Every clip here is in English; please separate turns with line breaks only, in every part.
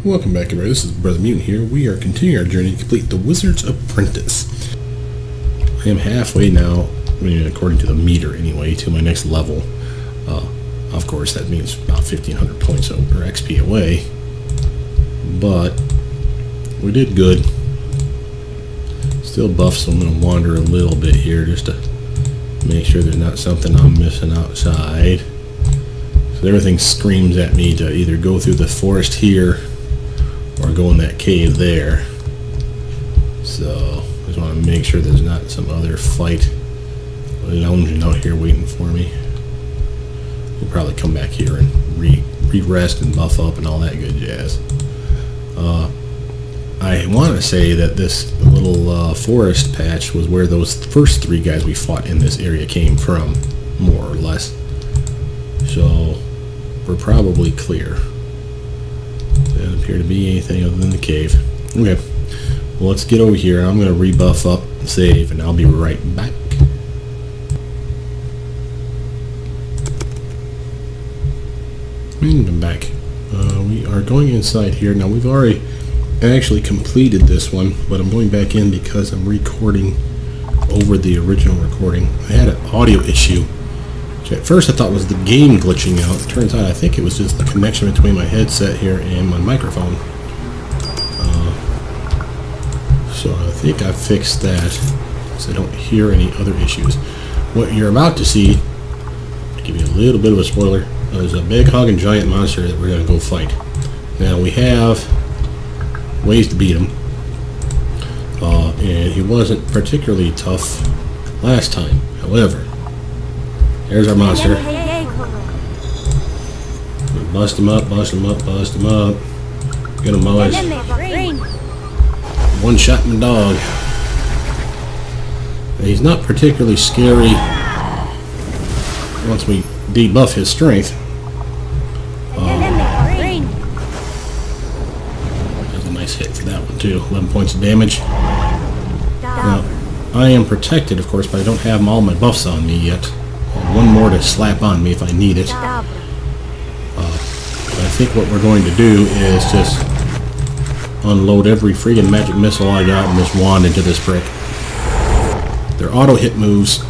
Welcome back, everybody. This is Brothermutant here. We are continuing our journey to complete the Wizard's Apprentice. I am halfway now, according to the meter anyway, to my next level. Of course, that means about 1,500 points or XP away. But we did good. Still buff, so I'm going to wander a little bit here just to make sure there's not something I'm missing outside. So everything screams at me to either go through the forest here or go in that cave there. So I just want to make sure there's not some other fight lounging out here waiting for me. We'll probably come back here and re-rest and buff up and all that good jazz. I want to say that this little forest patch was where those first three guys we fought in this area came from, more or less. So we're probably clear. Doesn't appear to be anything other than the cave. Okay, well, let's get over here. I'm going to rebuff up, save, and I'll be right back. I'm back. We are going inside here. Now, we've already actually completed this one, but I'm going back in because I'm recording over the original recording. I had an audio issue, which at first I thought was the game glitching out. It turns out I think it was just the connection between my headset here and my microphone. So I think I fixed that, so I don't hear any other issues. What you're about to see, to give you a little bit of a spoiler, there's a big hogging giant monster that we're going to go fight. Now we have ways to beat him, and he wasn't particularly tough last time. However, there's our monster. Bust him up, bust him up, bust him up. Get him, boys. One shot my dog. Now, he's not particularly scary once we debuff his strength. That's a nice hit for that one too. 11 points of damage. Now, I am protected, of course, but I don't have all my buffs on me yet. One more to slap on me if I need it. But I think what we're going to do is just unload every freaking magic missile I got and just wand into this brick. They're auto hit moves,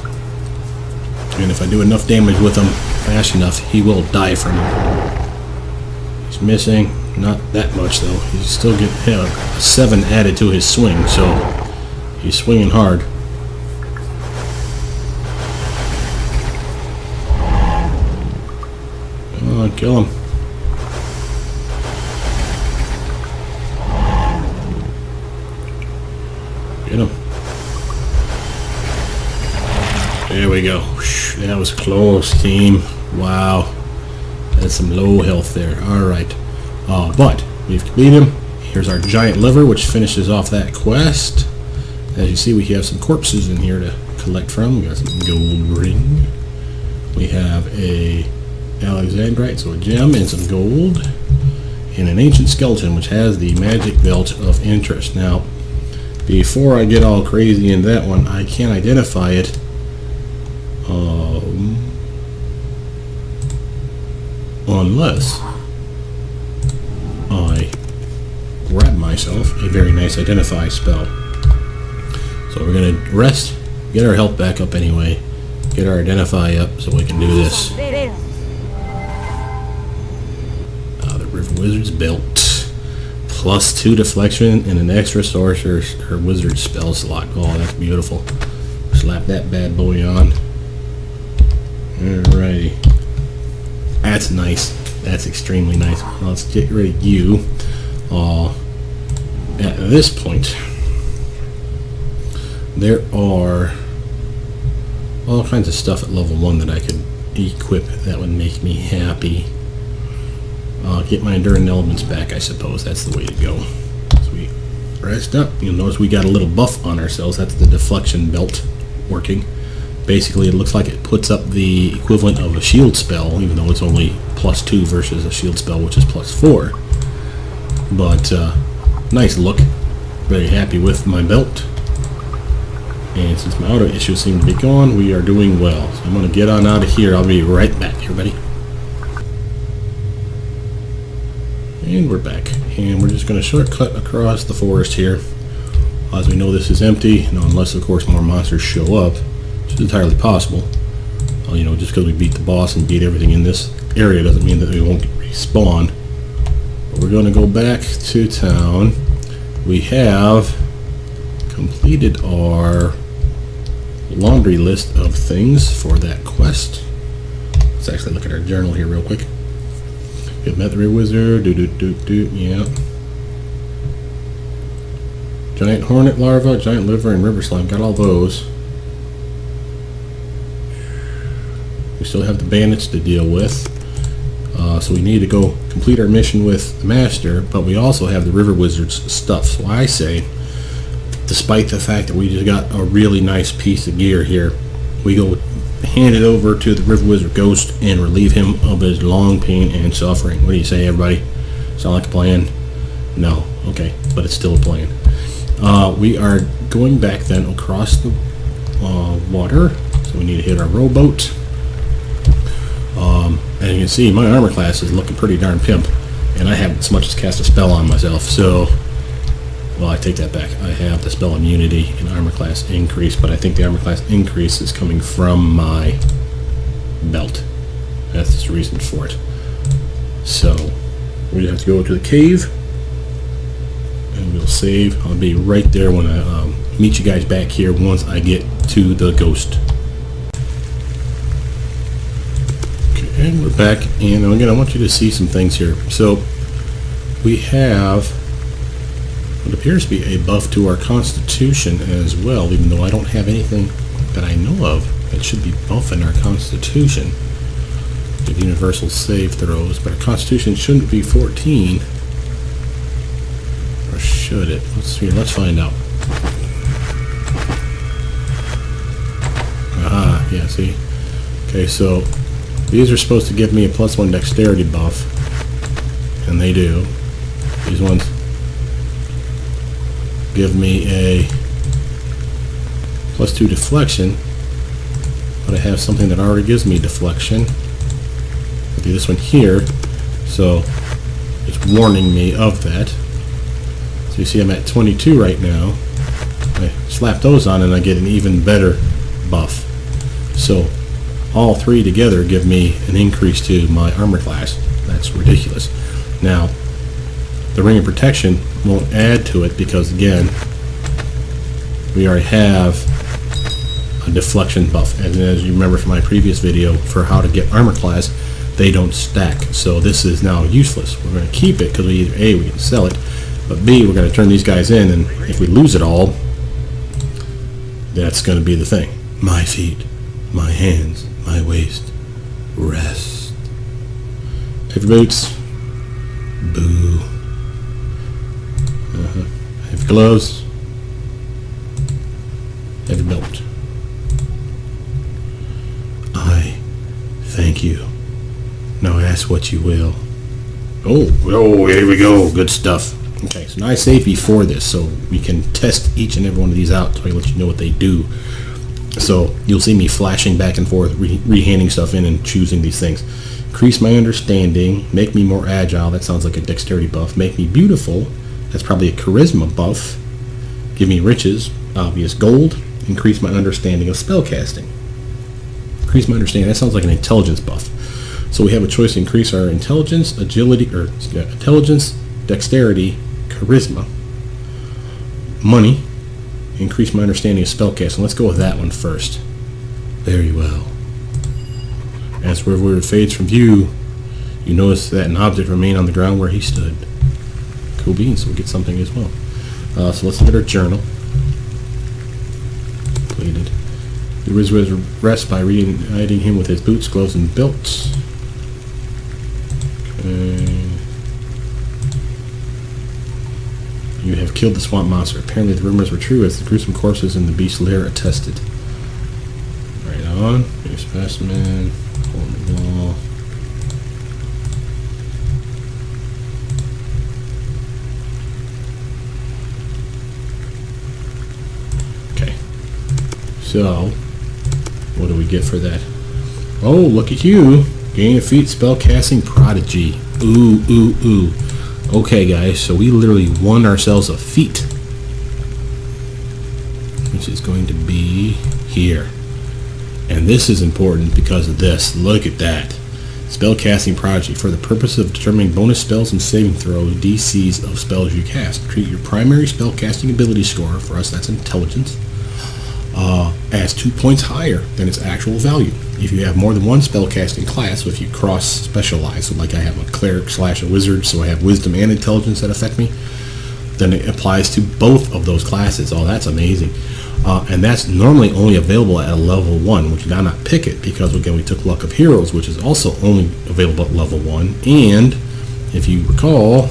and if I do enough damage with them fast enough, he will die from it. He's missing, not that much though. He's still getting a 7 added to his swing, so he's swinging hard. Come on, kill him. Get him. There we go. That was close, team. Wow. That's some low health there. Alright. But we've completed him. Here's our giant liver, which finishes off that quest. As you see, we have some corpses in here to collect from. We got some gold ring. We have a Alexandrite, so a gem and some gold. And an ancient skeleton, which has the magic belt of interest. Now, before I get all crazy in that one, I can't identify it. Unless I grab myself a very nice identify spell. So we're going to rest, get our health back up anyway, get our identify up so we can do this. The River Wizard's belt. +2 deflection and an extra sorcerer or wizard spell slot. Oh, that's beautiful. Slap that bad boy on. Alrighty. That's nice. That's extremely nice. Let's get rid of you. At this point, there are all kinds of stuff at level 1 that I could equip that would make me happy. Get my enduring elements back, I suppose. That's the way to go. So we rest up. You'll notice we got a little buff on ourselves. That's the deflection belt working. Basically, it looks like it puts up the equivalent of a shield spell, even though it's only +2 versus a shield spell, which is +4. But, nice look. Very happy with my belt. And since my auto issues seem to be gone, we are doing well. So I'm going to get on out of here. I'll be right back, everybody. And we're back. and we're just going to shortcut across the forest here. As we know, this is empty, unless of course more monsters show up, which is entirely possible. You know, just because we beat the boss and beat everything in this area doesn't mean that we won't respawn. But we're going to go back to town. We have completed our laundry list of things for that quest. Let's actually look at our journal here real quick. We've met the real wizard. Yeah. Giant hornet larva, giant liver, and river slime. Got all those. We still have the bandits to deal with. So we need to go complete our mission with the master, but we also have the river wizard's stuff. So I say, despite the fact that we just got a really nice piece of gear here, we go hand it over to the river wizard ghost and relieve him of his long pain and suffering. What do you say, everybody? Sound like a plan? No. Okay, but it's still a plan. We are going back then across the water, so we need to hit our rowboat. As you can see, my armor class is looking pretty darn pimp, and I haven't so much as cast a spell on myself, so, well, I take that back. I have the spell immunity and armor class increase, but I think the armor class increase is coming from my belt. That's the reason for it. So, we have to go to the cave, and we'll save. I'll be right there when I meet you guys back here once I get to the ghost. And we're back, and again, I want you to see some things here. So we have what appears to be a buff to our constitution as well, even though I don't have anything that I know of that should be buffing our constitution. With universal save throws, but our constitution shouldn't be 14. Or should it? Let's find out. Ah, yeah, see? Okay, so these are supposed to give me a +1 dexterity buff, and they do. These ones give me a +2 deflection, but I have something that already gives me deflection. I'll do this one here, so it's warning me of that. So you see I'm at 22 right now. I slap those on and I get an even better buff. So all three together give me an increase to my armor class. That's ridiculous. Now, the ring of protection won't add to it because, again, we already have a deflection buff. And as you remember from my previous video, for how to get armor class, they don't stack. So this is now useless. We're going to keep it because either A, we can sell it, but B, we're going to turn these guys in, and if we lose it all, that's going to be the thing. My feet, my hands, my waist, rest. Heavy boots. Boo. Heavy gloves. Heavy belt. I thank you. Now ask what you will. Oh, here we go. Good stuff. Okay, so now I saved before this, so we can test each and every one of these out so I can let you know what they do. So you'll see me flashing back and forth, re-handing stuff in and choosing these things. Increase my understanding, make me more agile, that sounds like a dexterity buff. Make me beautiful, that's probably a charisma buff. Give me riches, obvious gold. Increase my understanding of spellcasting. Increase my understanding, that sounds like an intelligence buff. So we have a choice to increase our intelligence, agility, or intelligence, dexterity, charisma, money. Increase my understanding of spellcasting. Let's go with that one first. Very well. As where it fades from view, you notice that an object remained on the ground where he stood. Cool beans, we'll get something as well. So let's look at our journal. Completed. The wizard rests by reuniting him with his boots, gloves, and belts. Okay. You have killed the swamp monster. Apparently the rumors were true, as the gruesome corpses in the beast's lair attested. Right on. New specimen. Hold the wall. Okay. So, what do we get for that? Oh, look at you. Gain a feat, Spellcasting Prodigy. Ooh, ooh, ooh. Okay, guys, so we literally won ourselves a feat, which is going to be here. And this is important because of this. Look at that. Spellcasting Prodigy. For the purpose of determining bonus spells and saving throw DCs of spells you cast, treat your primary spellcasting ability score, for us that's intelligence, as 2 points higher than its actual value. If you have more than one spellcasting class, so if you cross specialize, so like I have a cleric / a wizard, so I have wisdom and intelligence that affect me, then it applies to both of those classes. Oh, that's amazing. And that's normally only available at a level 1, which did not pick it because, again, we took Luck of Heroes, which is also only available at level 1. And if you recall,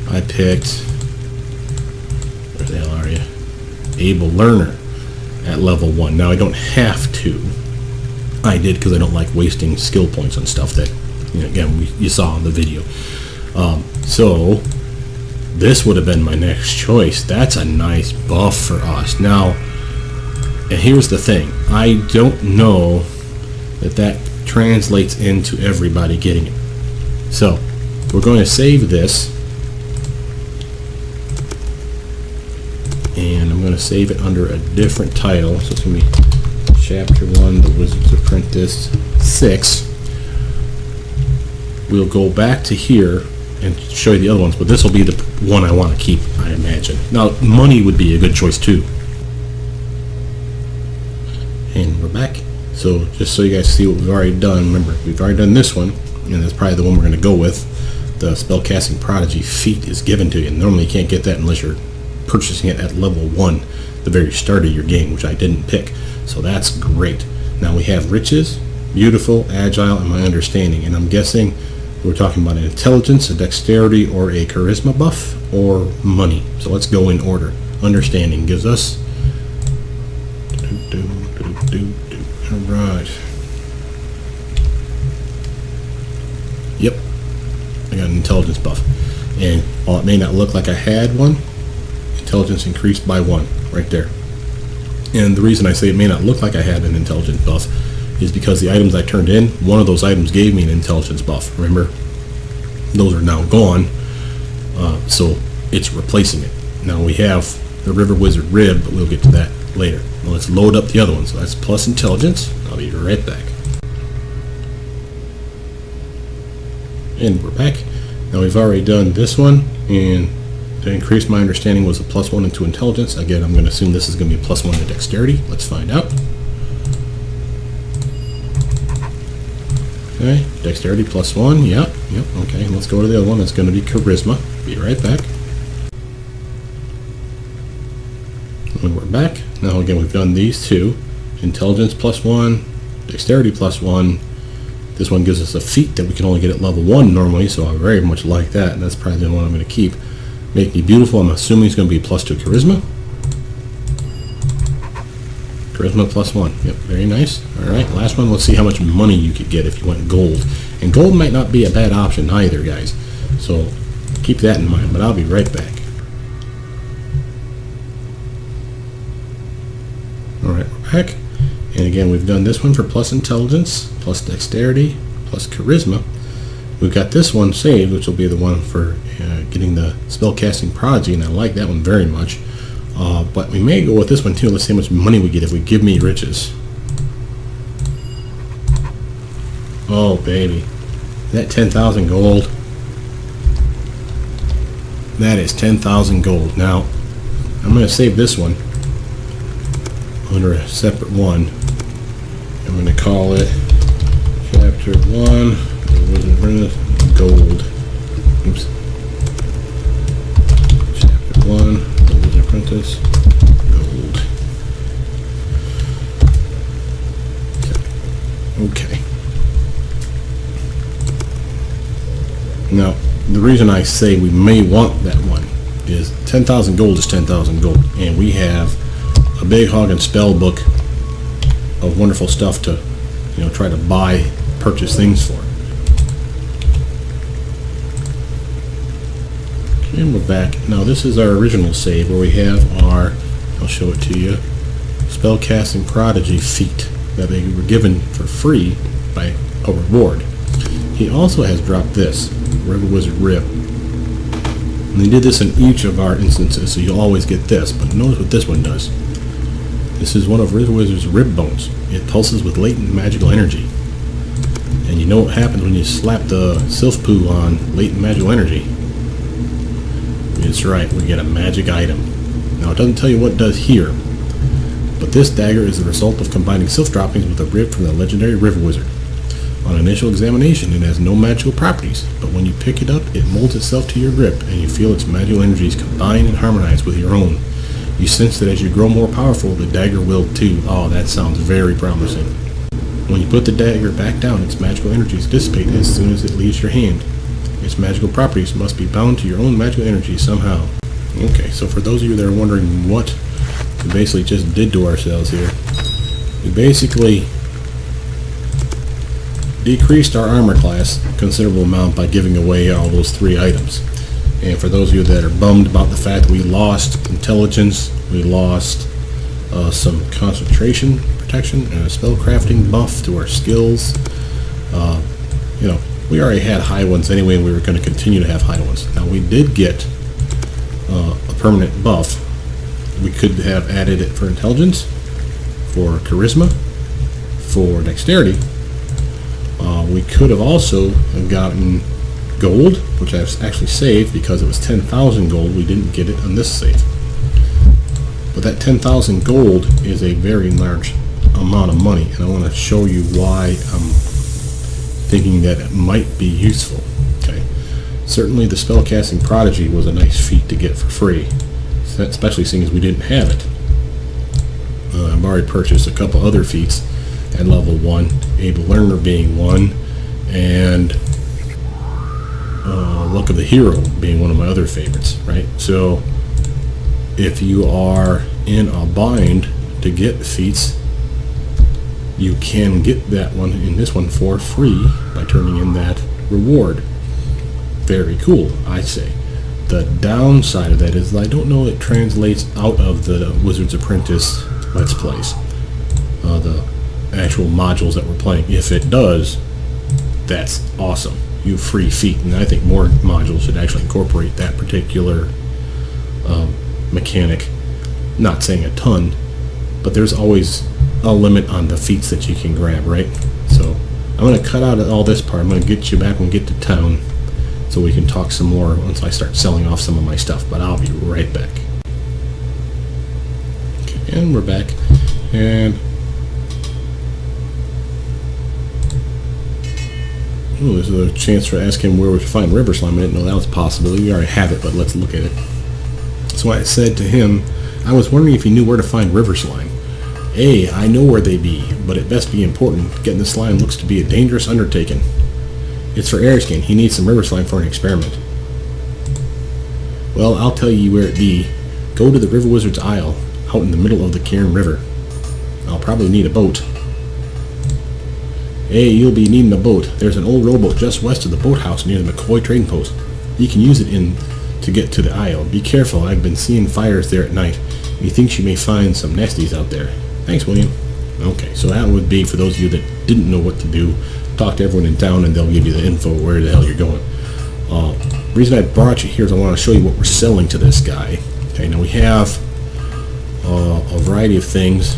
I picked, where the hell are you? Able Learner at level 1. Now, I don't have to. I did because I don't like wasting skill points on stuff that, again, you saw in the video. So this would have been my next choice. That's a nice buff for us. Now, and here's the thing. I don't know that translates into everybody getting it. So, we're going to save this. And I'm going to save it under a different title. So it's going to be Chapter 1, The Wizard's Apprentice 6. We'll go back to here and show you the other ones, but this will be the one I want to keep, I imagine. Now, money would be a good choice too. And we're back. So, just so you guys see what we've already done, remember, we've already done this one, and that's probably the one we're going to go with. The Spellcasting Prodigy feat is given to you, and normally you can't get that unless you're purchasing it at level 1, the very start of your game, which I didn't pick. So that's great. Now we have riches, beautiful, agile, and my understanding. And I'm guessing we're talking about an intelligence, a dexterity, or a charisma buff, or money. So let's go in order. Understanding gives us... Alright. Yep. I got an intelligence buff. And while it may not look like I had one, intelligence increased by 1 right there. And the reason I say it may not look like I had an intelligence buff is because the items I turned in, one of those items gave me an intelligence buff. Remember, those are now gone, so it's replacing it. Now we have the River Wizard Rib, but we'll get to that later. Now let's load up the other one. So that's plus intelligence. I'll be right back. And we're back. Now we've already done this one, and to increase my understanding was a +1 into intelligence. Again, I'm going to assume this is going to be a +1 to dexterity. Let's find out. Okay, dexterity +1. Yep. Okay, let's go to the other one. That's going to be charisma. Be right back. And we're back. Now again, we've done these two. Intelligence +1, dexterity +1. This one gives us a feat that we can only get at level 1 normally, so I very much like that, and that's probably the one I'm going to keep. Make me beautiful. I'm assuming it's going to be +2 charisma. Charisma +1. Yep, very nice. Alright, last one. Let's see how much money you could get if you went gold. And gold might not be a bad option either, guys. So keep that in mind, but I'll be right back. Alright, we're back. And again, we've done this one for plus intelligence, plus dexterity, plus charisma. We've got this one saved, which will be the one for getting the Spellcasting Prodigy, and I like that one very much. But we may go with this one too. Let's see how much money we get if we give me riches. Oh, baby. Is that 10,000 gold? That is 10,000 gold. Now, I'm going to save this one under a separate one. I'm going to call it Chapter 1, Gold. Oops. Chapter 1, The Wizard Apprentice, Gold. Okay. Now, the reason I say we may want that one is 10,000 gold is 10,000 gold, and we have a big hogging spell book of wonderful stuff to, try to purchase things for. And we're back. Now this is our original save where we have our, I'll show it to you, Spellcasting Prodigy feat that they were given for free by a reward. He also has dropped this, River Wizard Rib. And they did this in each of our instances, so you'll always get this, but notice what this one does. This is one of River Wizard's rib bones. It pulses with latent magical energy. And you know what happens when you slap the Sylph poo on latent magical energy? It's right, we get a magic item. Now it doesn't tell you what it does here, but this dagger is the result of combining Sylph droppings with a rib from the legendary River Wizard. On initial examination, it has no magical properties, but when you pick it up, it molds itself to your grip, and you feel its magical energies combine and harmonize with your own. You sense that as you grow more powerful, the dagger will too. Oh, that sounds very promising. When you put the dagger back down, its magical energies dissipate as soon as it leaves your hand. Its magical properties must be bound to your own magical energy somehow. Okay, so for those of you that are wondering what we basically just did to ourselves here, we basically decreased our armor class a considerable amount by giving away all those 3 items. And for those of you that are bummed about the fact that we lost intelligence, we lost some concentration protection and a spellcrafting buff to our skills, you know, we already had high ones anyway, and we were going to continue to have high ones. Now we did get a permanent buff. We could have added it for intelligence, for charisma, for dexterity. We could have also gotten gold, which I've actually saved because it was 10,000 gold. We didn't get it on this save. But that 10,000 gold is a very large amount of money, and I want to show you why I'm thinking that it might be useful. Okay, certainly the Spellcasting Prodigy was a nice feat to get for free, especially seeing as we didn't have it. I've already purchased a couple other feats at level 1, Able Learner being one, and Luck of the Hero being one of my other favorites, right? So if you are in a bind to get feats, you can get that one in this one for free by turning in that reward. Very cool, I say. The downside of that is I don't know it translates out of the Wizard's Apprentice Let's Plays, the actual modules that we're playing. If it does, that's awesome. You free feat, and I think more modules should actually incorporate that particular mechanic. Not saying a ton, but there's always a limit on the feats that you can grab, right? So I'm going to cut out all this part. I'm going to get you back when we get to town so we can talk some more once I start selling off some of my stuff, but I'll be right back. Okay, and we're back, and oh, there's a chance to ask him where we find river slime. I didn't know that was a possibility. We already have it, but let's look at it. So I said to him, I was wondering if he knew where to find river slime. I know where they be, but it best be important. Getting the slime looks to be a dangerous undertaking. It's for Erskine. He needs some river slime for an experiment. Well, I'll tell you where it be. Go to the River Wizard's Isle, out in the middle of the Cairn River. I'll probably need a boat. You'll be needing a boat. There's an old rowboat just west of the boathouse near the McCoy trading post. You can use it to get to the Isle. Be careful, I've been seeing fires there at night. Methinks you may find some nesties out there. Thanks, William. Okay, so that would be for those of you that didn't know what to do. Talk to everyone in town and they'll give you the info where the hell you're going. The reason I brought you here is I want to show you what we're selling to this guy. Okay, now we have a variety of things,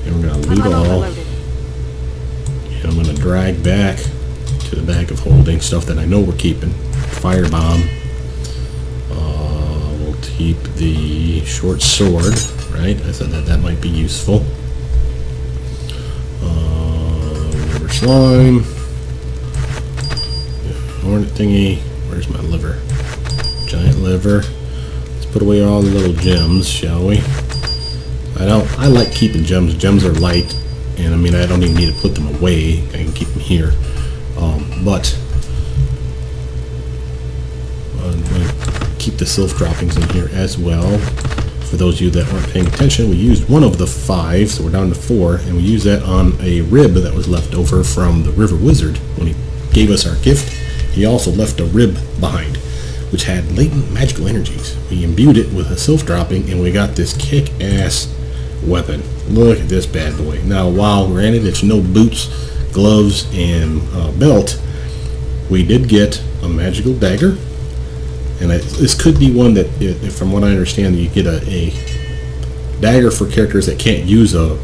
and we're going to leave it all. And I'm going to drag back to the bag of holding stuff that I know we're keeping. Firebomb. We'll keep the short sword, right? I said that might be useful. Liver slime. Hornet thingy. Where's my liver? Giant liver. Let's put away all the little gems, shall we? I like keeping gems. Gems are light, and I mean I don't even need to put them away. I can keep them here. But I'm going to keep the Sylph droppings in here as well. For those of you that weren't paying attention, we used one of the 5, so we're down to 4, and we used that on a rib that was left over from the River Wizard when he gave us our gift. He also left a rib behind, which had latent magical energies. We imbued it with a Sylph dropping, and we got this kick-ass weapon. Look at this bad boy. Now, while granted it's no boots, gloves, and belt, we did get a magical dagger, And this could be one that, from what I understand, you get a dagger for characters that can't use a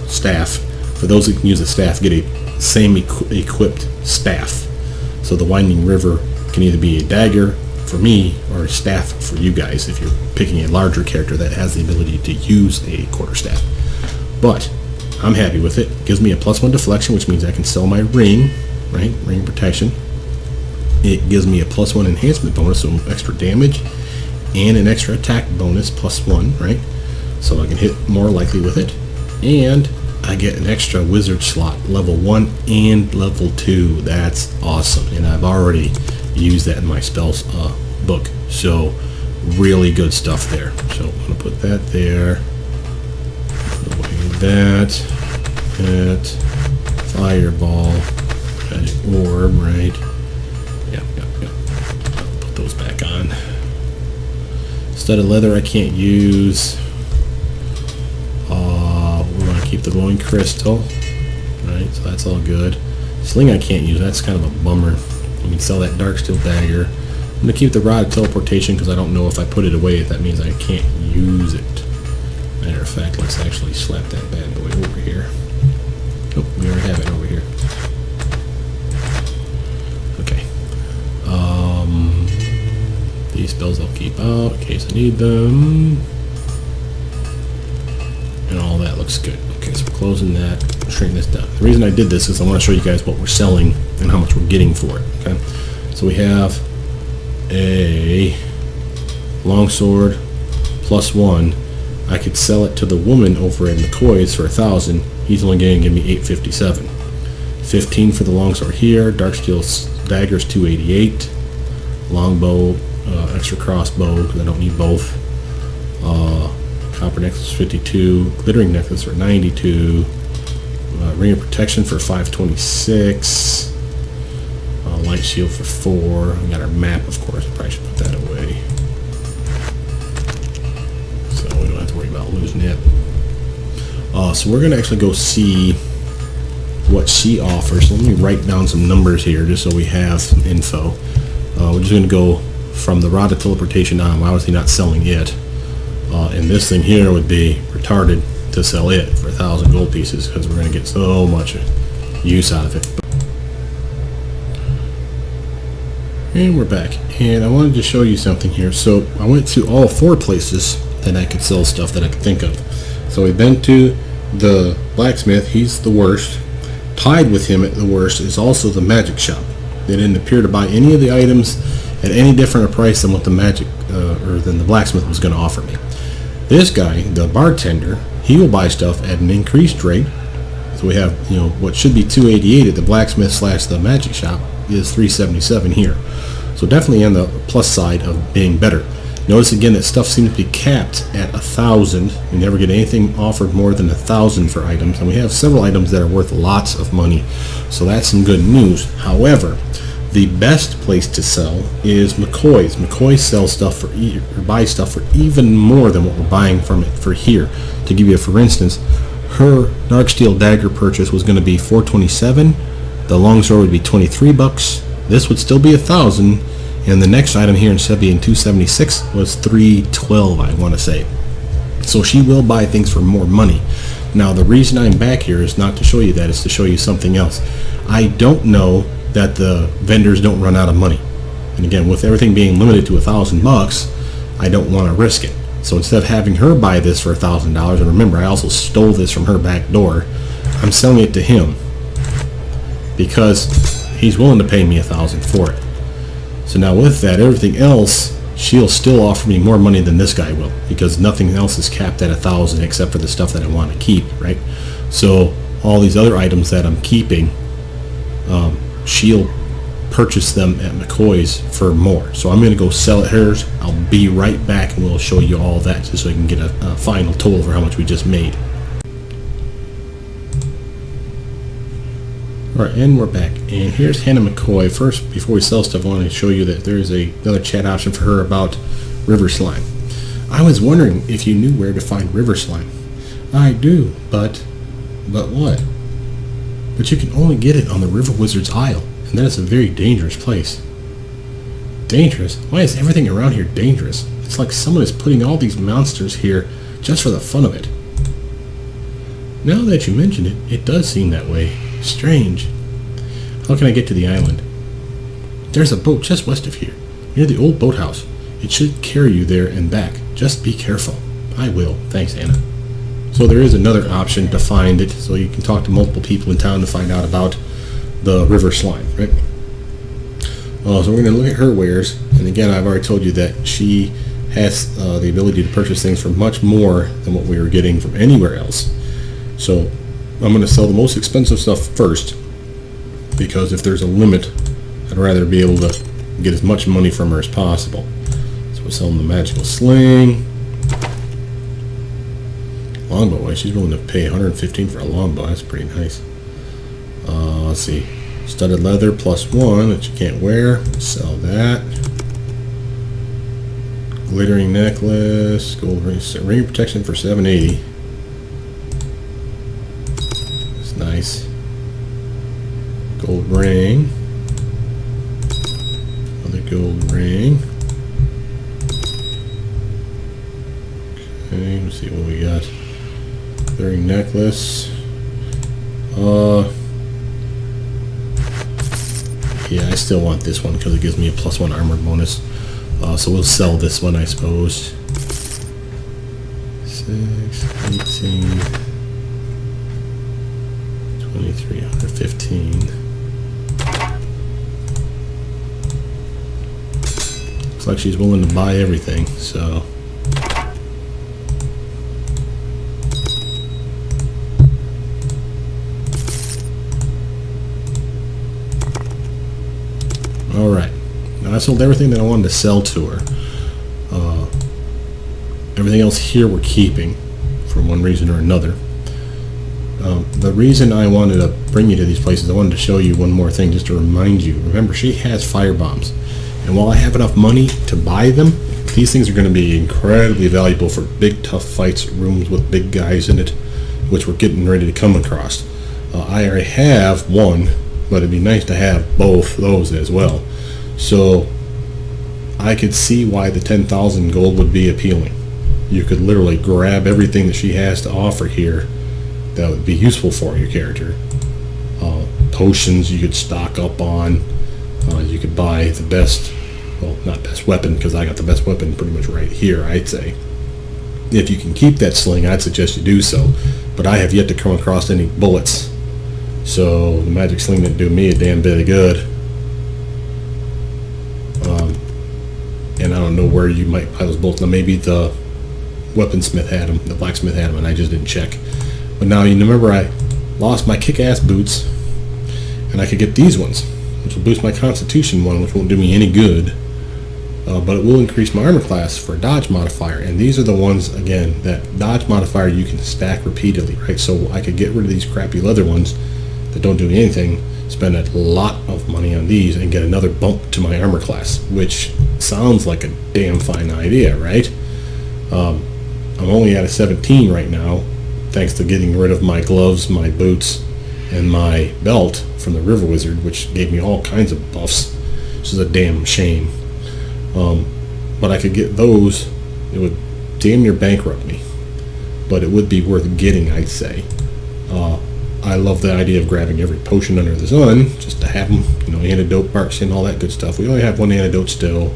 staff. For those who can use a staff, get a same equipped staff. So the Winding River can either be a dagger for me or a staff for you guys if you're picking a larger character that has the ability to use a quarterstaff. But I'm happy with it. It gives me a +1 deflection, which means I can sell my ring, right? Ring protection. It gives me a +1 enhancement bonus, so extra damage, and an extra attack bonus +1, right? So I can hit more likely with it. And I get an extra wizard slot, level 1 and level 2. That's awesome. And I've already used that in my spells book. So really good stuff there. So I'm going to put that there. That fireball, magic orb, right? Yeah. I'll put those back on. Studded leather I can't use. We're going to keep the glowing crystal, right? So that's all good. Sling I can't use. That's kind of a bummer. We can sell that dark steel dagger. I'm going to keep the rod of teleportation because I don't know if I put it away if that means I can't use it. Matter of fact, let's actually slap that bad boy over here. Oh, we already have it over here. Okay. These spells I'll keep out in case I need them. And all that looks good. Okay, so we're closing that. Shrink this down. The reason I did this is I want to show you guys what we're selling and how much we're getting for it. Okay. So we have a longsword +1. I could sell it to the woman over at McCoy's for 1,000. He's only going to give me 857. 15 for the longsword here. Dark steel daggers 288. Longbow, extra crossbow because I don't need both. Copper necklace 52. Glittering necklace for 92. Ring of protection for 526. Light shield for 4. We got our map, of course. I probably should put that away. We don't have to worry about losing it. So we're going to actually go see what she offers. So let me write down some numbers here just so we have some info. We're just going to go from the rod of teleportation on. We're obviously not selling it. And this thing here would be retarded to sell it for 1,000 gold pieces because we're going to get so much use out of it. And we're back. And I wanted to show you something here. So I went to all 4 places that I could sell stuff that I could think of. So we've been to the blacksmith. He's the worst. Tied with him at the worst is also the magic shop. They didn't appear to buy any of the items at any different a price than what the magic or than the blacksmith was going to offer me. This guy, the bartender, he will buy stuff at an increased rate. So we have, what should be 288 at the blacksmith / the magic shop is 377 here. So definitely on the plus side of being better. Notice again that stuff seems to be capped at 1,000. We never get anything offered more than 1,000 for items, and we have several items that are worth lots of money. So that's some good news. However, the best place to sell is McCoy's. McCoy sells stuff or buys stuff for even more than what we're buying from it for here. To give you for instance, her dark steel dagger purchase was going to be 427. The longsword would be 23 bucks. This would still be 1,000. And the next item here, instead of being 276, was 312, I want to say. So she will buy things for more money. Now, the reason I'm back here is not to show you that, it's to show you something else. I don't know that the vendors don't run out of money. And again, with everything being limited to 1,000 bucks, I don't want to risk it. So instead of having her buy this for $1,000, and remember, I also stole this from her back door, I'm selling it to him because he's willing to pay me 1,000 for it. So now with that, everything else, she'll still offer me more money than this guy will because nothing else is capped at 1,000 except for the stuff that I want to keep, right? So all these other items that I'm keeping, she'll purchase them at McCoy's for more. So I'm going to go sell at hers. I'll be right back and we'll show you all that just so you can get a final total for how much we just made. Alright, and we're back. And here's Hannah McCoy. First, before we sell stuff, I want to show you that there's another chat option for her about river slime. I was wondering if you knew where to find river slime. I do, but what? But you can only get it on the River Wizard's Isle, and that is a very dangerous place. Dangerous? Why is everything around here dangerous? It's like someone is putting all these monsters here just for the fun of it. Now that you mention it, it does seem that way. Strange. How can I get to the island? There's a boat just west of here, near the old boathouse. It should carry you there and back. Just be careful. I will. Thanks, Anna. So there is another option to find it, so you can talk to multiple people in town to find out about the river slime, right? So we're going to look at her wares, and again, I've already told you that she has the ability to purchase things for much more than what we were getting from anywhere else. So I'm going to sell the most expensive stuff first, because if there's a limit, I'd rather be able to get as much money from her as possible. So we're selling the magical sling. Longbow, she's willing to pay 115 for a longbow. That's pretty nice. Let's see. Studded leather +1 that you can't wear. Sell that. Glittering necklace. Gold ring protection for 780. That's nice. Gold ring. Another gold ring. Okay, let's see what we got. Glittering necklace. Yeah, I still want this one because it gives me a +1 armor bonus. So we'll sell this one, I suppose. 6, 18, 23, 115. Looks like she's willing to buy everything, so. Alright, now I sold everything that I wanted to sell to her. Everything else here we're keeping for one reason or another. The reason I wanted to bring you to these places, I wanted to show you one more thing just to remind you. Remember, she has fire bombs. And while I have enough money to buy them, these things are going to be incredibly valuable for big tough fights, rooms with big guys in it, which we're getting ready to come across. I already have one, but it'd be nice to have both those as well. So I could see why the 10,000 gold would be appealing. You could literally grab everything that she has to offer here that would be useful for your character. Potions you could stock up on. You could buy the best, well, not best weapon, because I got the best weapon pretty much right here, I'd say. If you can keep that sling, I'd suggest you do so. But I have yet to come across any bullets. So the magic sling didn't do me a damn bit of good. And I don't know where you might buy those bullets. Now maybe the weaponsmith had them, the blacksmith had them, and I just didn't check. But now you remember I lost my kick-ass boots, and I could get these ones, which will boost my constitution one, which won't do me any good. But it will increase my armor class for a dodge modifier. And these are the ones, again, that dodge modifier you can stack repeatedly, right? So I could get rid of these crappy leather ones that don't do anything, spend a lot of money on these, and get another bump to my armor class, which sounds like a damn fine idea, right? I'm only at a 17 right now, thanks to getting rid of my gloves, my boots, and my belt from the River Wizard, which gave me all kinds of buffs, which is a damn shame. But I could get those. It would damn near bankrupt me, but it would be worth getting, I'd say. I love the idea of grabbing every potion under the sun, just to have them, you know, antidote marks and all that good stuff. We only have one antidote still.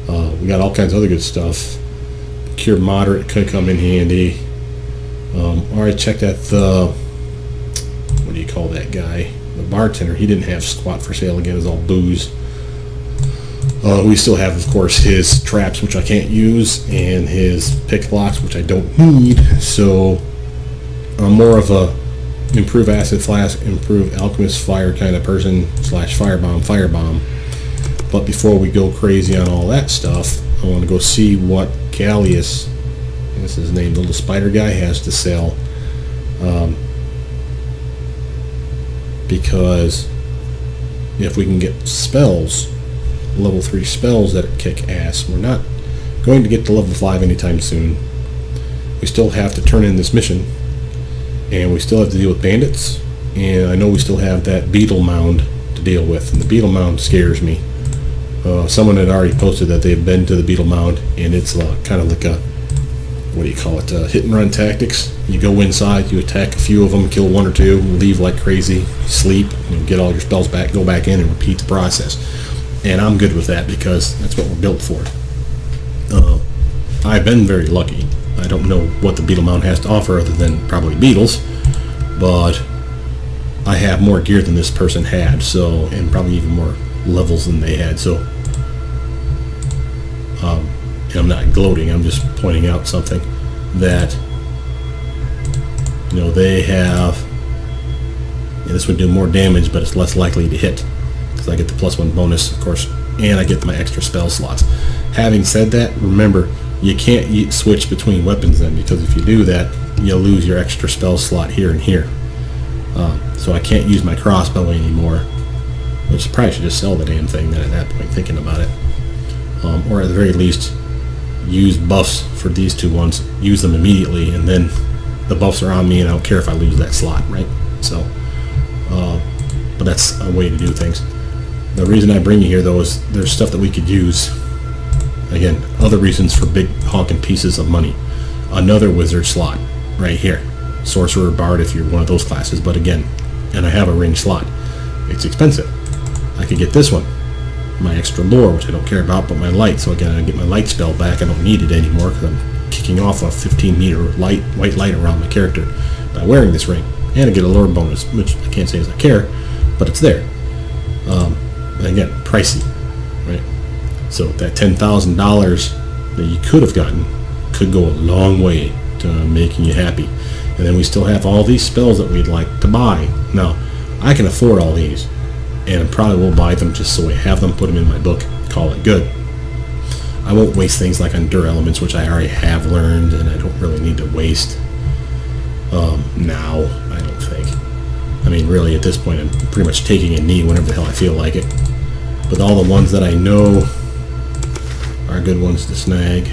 We got all kinds of other good stuff. Cure Moderate could come in handy. Alright, checked at the, what do you call that guy? The bartender. He didn't have squat for sale again. It was all booze. We still have, of course, his traps, which I can't use, and his pick locks, which I don't need. So I'm more of a improve acid flask, improve alchemist fire kind of person / firebomb. But before we go crazy on all that stuff, I want to go see what Gallius, that's his name, the little spider guy, has to sell. Because if we can get spells, level 3 spells that kick ass, we're not going to get to level 5 anytime soon. We still have to turn in this mission, and we still have to deal with bandits, and I know we still have that beetle mound to deal with, and the beetle mound scares me. Someone had already posted that they had been to the Beetle Mound, and it's kind of like a, what do you call it, hit and run tactics. You go inside, you attack a few of them, kill one or two, leave like crazy, sleep, get all your spells back, go back in and repeat the process. And I'm good with that because that's what we're built for. I've been very lucky. I don't know what the Beetle Mound has to offer other than probably beetles, but I have more gear than this person had, so, and probably even more levels than they had, so and I'm not gloating, I'm just pointing out something that, you know, they have, and this would do more damage, but it's less likely to hit because I get the +1 bonus, of course, and I get my extra spell slots. Having said that, remember, you can't switch between weapons then, because if you do that, you'll lose your extra spell slot here and here. So I can't use my crossbow anymore, which probably should just sell the damn thing then at that point, thinking about it. Or at the very least, use buffs for these two ones, use them immediately, and then the buffs are on me and I don't care if I lose that slot, right? So, but that's a way to do things. The reason I bring you here though is there's stuff that we could use. Again, other reasons for big honking pieces of money. Another wizard slot right here. Sorcerer, Bard if you're one of those classes, but again, and I have a ring slot. It's expensive. I could get this one. My extra lore, which I don't care about, but my light. So again, I get my light spell back. I don't need it anymore because I'm kicking off a 15-meter white light around my character by wearing this ring. And I get a lore bonus, which I can't say as I care, but it's there. And again, pricey, right? So that $10,000 that you could have gotten could go a long way to making you happy. And then we still have all these spells that we'd like to buy. Now, I can afford all these, and I probably will buy them just so I have them, put them in my book, call it good. I won't waste things like Endure Elements, which I already have learned, and I don't really need to waste now, I don't think. I mean, really, at this point, I'm pretty much taking a knee whenever the hell I feel like it. But all the ones that I know are good ones to snag.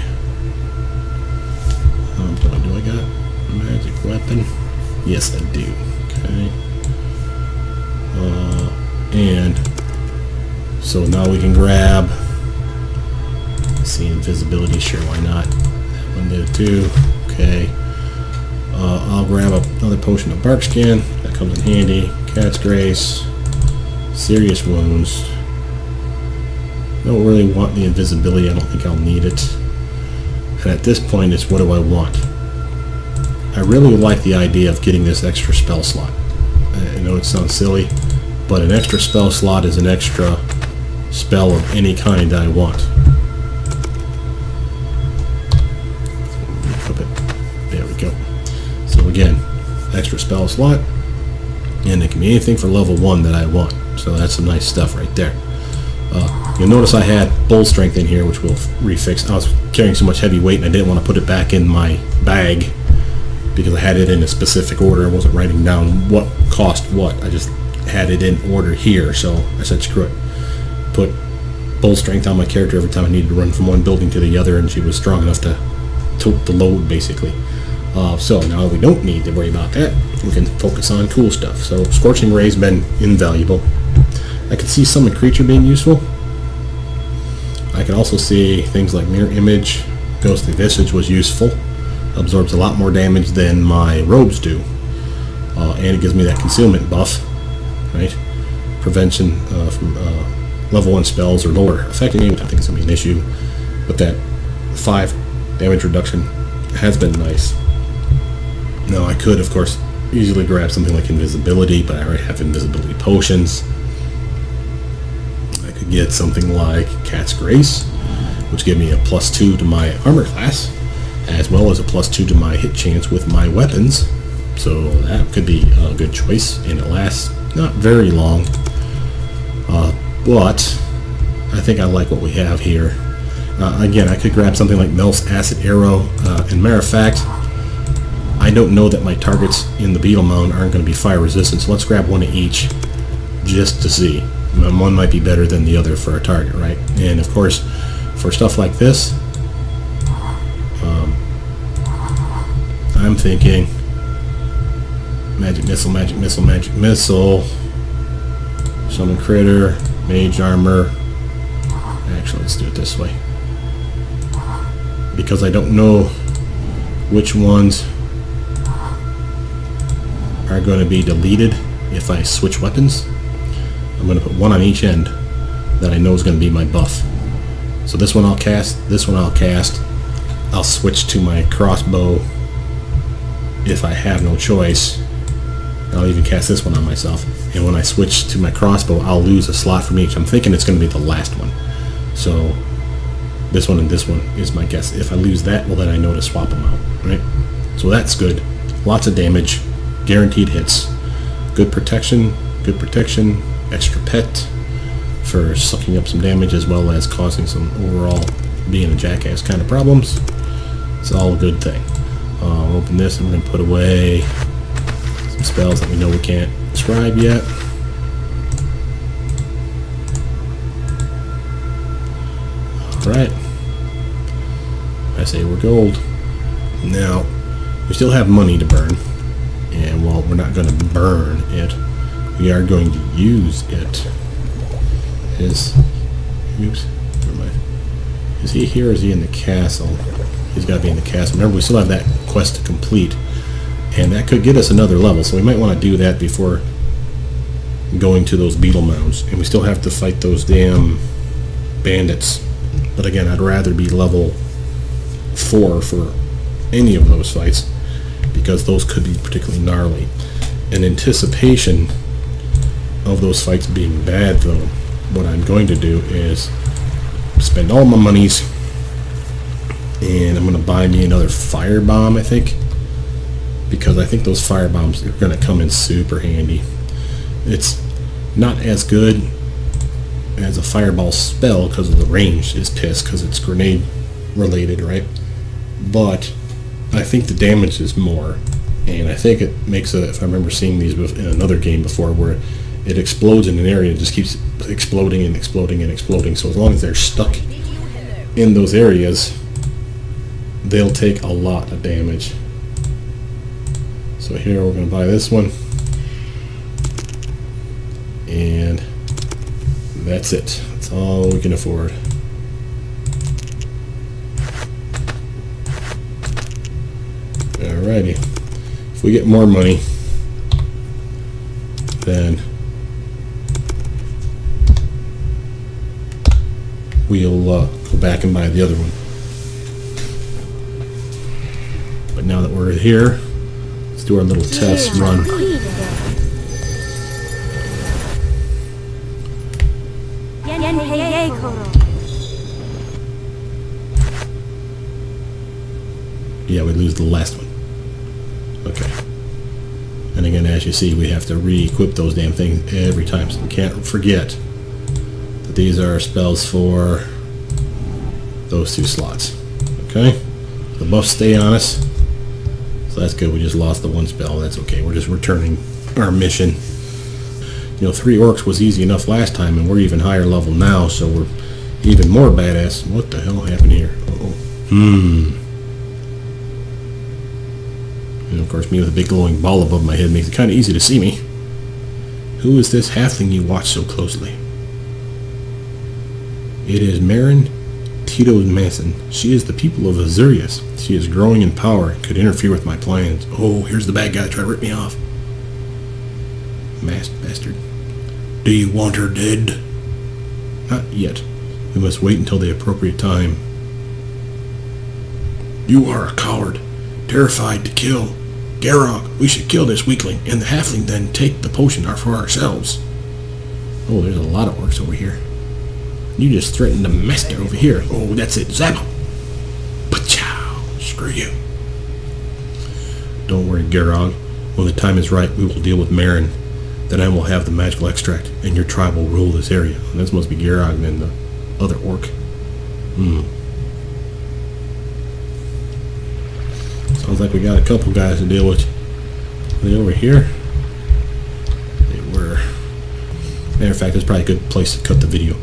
Do I got a magic weapon? Yes, I do. Okay. And so now we can grab, let's see, invisibility, sure, why not? That one did too. Okay. I'll grab another potion of bark skin. That comes in handy. Cat's Grace. Serious wounds. Don't really want the invisibility. I don't think I'll need it. And at this point, it's what do I want? I really would like the idea of getting this extra spell slot. I know it sounds silly, but an extra spell slot is an extra spell of any kind I want. There we go. So again, extra spell slot, and it can be anything for level 1 that I want. So that's some nice stuff right there. You'll notice I had bull strength in here, which we'll refix. I was carrying so much heavy weight and I didn't want to put it back in my bag because I had it in a specific order. I wasn't writing down what cost what. I just had it in order here, so I said screw it. Put bull strength on my character every time I needed to run from one building to the other, and she was strong enough to tote the load, basically. So now we don't need to worry about that. We can focus on cool stuff. So Scorching Ray's been invaluable. I could see Summon Creature being useful. I could also see things like Mirror Image. Ghostly Visage was useful. Absorbs a lot more damage than my robes do. And it gives me that concealment buff, right? Prevention from level 1 spells or lower affecting me, which I think is going to be an issue. But that 5 damage reduction has been nice. Now I could, of course, easily grab something like Invisibility, but I already have Invisibility potions. I could get something like Cat's Grace, which gave me a +2 to my armor class, as well as a +2 to my hit chance with my weapons. So that could be a good choice, and it lasts not very long. But I think I like what we have here. Again, I could grab something like Melf's Acid Arrow. And matter of fact, I don't know that my targets in the Beetle Mound aren't going to be fire resistant, so let's grab one of each just to see. One might be better than the other for a target, right? And of course, for stuff like this, I'm thinking Magic Missile, Magic Missile, Magic Missile, Summon Critter, Mage Armor, Actually, let's do it this way. Because I don't know which ones are going to be deleted if I switch weapons. I'm going to put one on each end that I know is going to be my buff. So this one I'll cast, this one I'll cast. I'll switch to my crossbow if I have no choice. I'll even cast this one on myself. And when I switch to my crossbow, I'll lose a slot from each. I'm thinking it's going to be the last one. So this one and this one is my guess. If I lose that, well then I know to swap them out, right? So that's good. Lots of damage, guaranteed hits, good protection, extra pet for sucking up some damage as well as causing some overall being a jackass kind of problems. It's all a good thing. I'll open this and we're going to put away some spells that we know we can't scribe yet. Alright. I say we're gold. Now, we still have money to burn. And while we're not going to burn it, we are going to use it. Oops, never mind. Is he here or is he in the castle? He's got to be in the castle. Remember, we still have that quest to complete. And that could get us another level, so we might want to do that before going to those beetle mounds. And we still have to fight those damn bandits. But again, I'd rather be level 4 for any of those fights, because those could be particularly gnarly. In anticipation of those fights being bad, though, what I'm going to do is spend all my monies, and I'm going to buy me another firebomb, I think, because I think those firebombs are going to come in super handy. It's not as good as a fireball spell because of the range is pissed because it's grenade related, right? But I think the damage is more, and I think it makes a, if I remember seeing these in another game before, where it explodes in an area and just keeps exploding and exploding and exploding. So as long as they're stuck in those areas, they'll take a lot of damage. So here we're going to buy this one, and that's it. That's all we can afford. Alrighty. If we get more money, then we'll go back and buy the other one. But now that we're here, let's do our little test run. Yeah, we lose the last one. Okay. And again, as you see, we have to re-equip those damn things every time, so we can't forget that these are spells for those 2 slots. Okay? The buffs stay on us, so that's good. We just lost the 1 spell. That's okay. We're just returning our mission. You know, 3 orcs was easy enough last time, and we're even higher level now, so we're even more badass. What the hell happened here? Uh-oh. And of course, me with a big glowing ball above my head makes it kind of easy to see me. Who is this halfling you watch so closely? It is Marin Tito's Manson. She is the people of Azurius. She is growing in power and could interfere with my plans. Oh, here's the bad guy trying to rip me off. Masked bastard. Do you want her dead? Not yet. We must wait until the appropriate time. You are a coward, terrified to kill. Garog, we should kill this weakling, and the halfling then take the potion for ourselves. Oh, there's a lot of orcs over here. You just threatened the master over here. Oh, that's it. Zap him. Pachow. Screw you. Don't worry, Garog. When the time is right, we will deal with Marin. Then I will have the magical extract, and your tribe will rule this area. And this must be Garog and the other orc. Sounds like we got a couple guys to deal with. Are they over here? They were. Matter of fact, it's probably a good place to cut the video.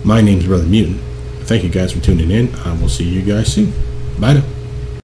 My name's Brothermutant. Thank you guys for tuning in. I will see you guys soon. Bye now.